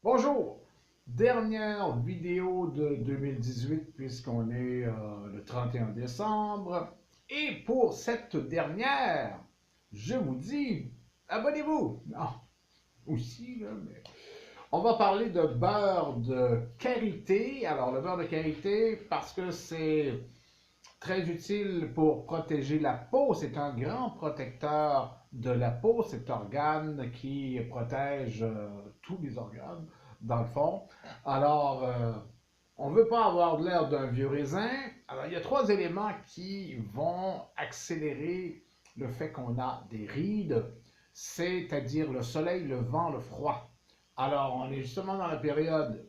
Bonjour! Dernière vidéo de 2018 puisqu'on est le 31 décembre. Et pour cette dernière, je vous dis, abonnez-vous! Non, aussi, là, mais... On va parler de beurre de karité. Alors, le beurre de karité, parce que c'est très utile pour protéger la peau. C'est un grand protecteur de la peau, cet organe qui protège tous les organes, dans le fond. Alors, on ne veut pas avoir l'air d'un vieux raisin. Alors, il y a trois éléments qui vont accélérer le fait qu'on a des rides, c'est-à-dire le soleil, le vent, le froid. Alors, on est justement dans la période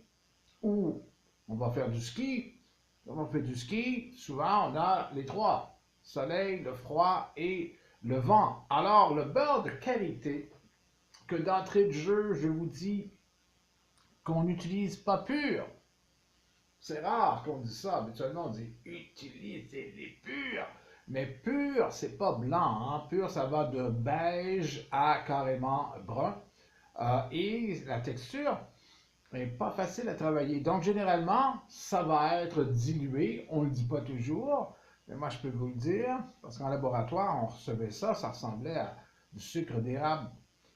où on va faire du ski. Quand on fait du ski, souvent on a les trois, soleil, le froid et le vent. Alors, le beurre de karité, que d'entrée de jeu, je vous dis qu'on n'utilise pas pur. C'est rare qu'on dise ça. Habituellement, on dit utilisez les purs. Mais pur, c'est pas blanc. Hein. Pur, ça va de beige à carrément brun. Et la texture, n'est pas facile à travailler. Donc, généralement, ça va être dilué. On ne le dit pas toujours, mais moi, je peux vous le dire, parce qu'en laboratoire, on recevait ça, ça ressemblait à du sucre d'érable.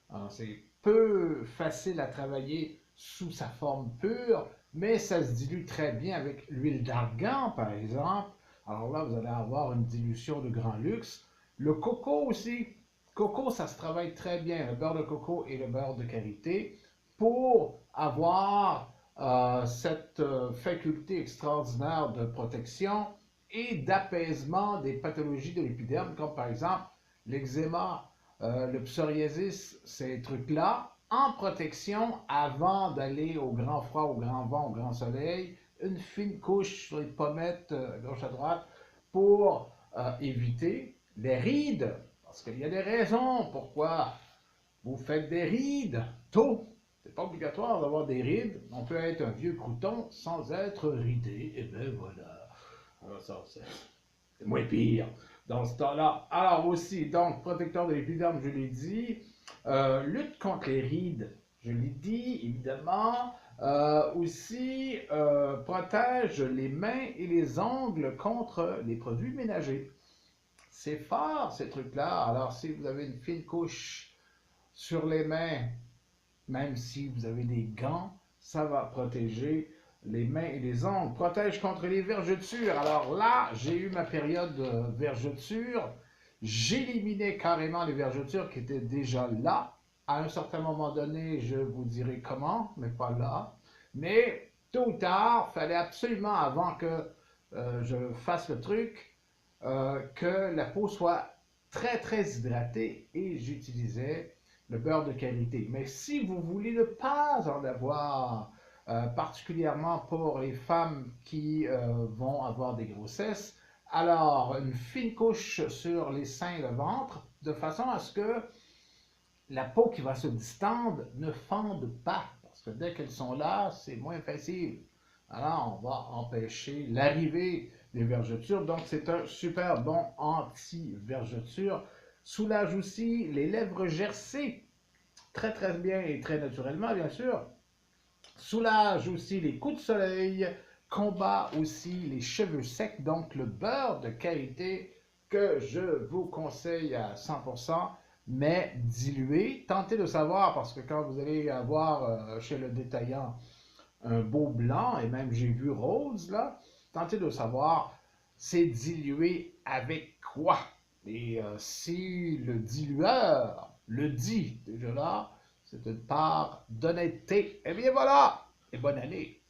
Alors, c'est peu facile à travailler sous sa forme pure, mais ça se dilue très bien avec l'huile d'argan, par exemple. Alors là, vous allez avoir une dilution de grand luxe. Le coco aussi. Coco, ça se travaille très bien, le beurre de coco et le beurre de karité, pour avoir cette faculté extraordinaire de protection et d'apaisement des pathologies de l'épiderme, comme par exemple l'eczéma, le psoriasis, ces trucs-là, en protection avant d'aller au grand froid, au grand vent, au grand soleil, une fine couche sur les pommettes gauche à droite pour éviter les rides. Parce qu'il y a des raisons pourquoi vous faites des rides tôt. C'est pas obligatoire d'avoir des rides. On peut être un vieux crouton sans être ridé. Et ben voilà. Alors ça, c'est moins pire dans ce temps-là. Alors aussi, donc, protecteur de l'épiderme, je l'ai dit. Lutte contre les rides, je l'ai dit, évidemment. Aussi, protège les mains et les ongles contre les produits ménagers. C'est fort, ces trucs-là. Alors, si vous avez une fine couche sur les mains, même si vous avez des gants, ça va protéger les mains et les ongles. Protège contre les vergetures. Alors là, j'ai eu ma période de vergeture. J'éliminais carrément les vergetures qui étaient déjà là. À un certain moment donné, je vous dirai comment, mais pas là. Mais tôt ou tard, il fallait absolument, avant que je fasse le truc, que la peau soit très très hydratée et j'utilisais le beurre de qualité. Mais si vous voulez ne pas en avoir, particulièrement pour les femmes qui vont avoir des grossesses, alors une fine couche sur les seins et le ventre, de façon à ce que la peau qui va se distendre ne fende pas. Parce que dès qu'elles sont là, c'est moins facile. Alors, on va empêcher l'arrivée des vergetures. Donc, c'est un super bon anti-vergeture. Soulage aussi les lèvres gercées très très bien et très naturellement, bien sûr. Soulage aussi les coups de soleil, combat aussi les cheveux secs, donc le beurre de karité que je vous conseille à 100%, mais dilué. Tentez de savoir, parce que quand vous allez avoir chez le détaillant un beau blanc, et même j'ai vu rose là, tentez de savoir c'est dilué avec quoi. Et si le dilueur le dit déjà là, c'est une part d'honnêteté. Eh bien voilà, et bonne année.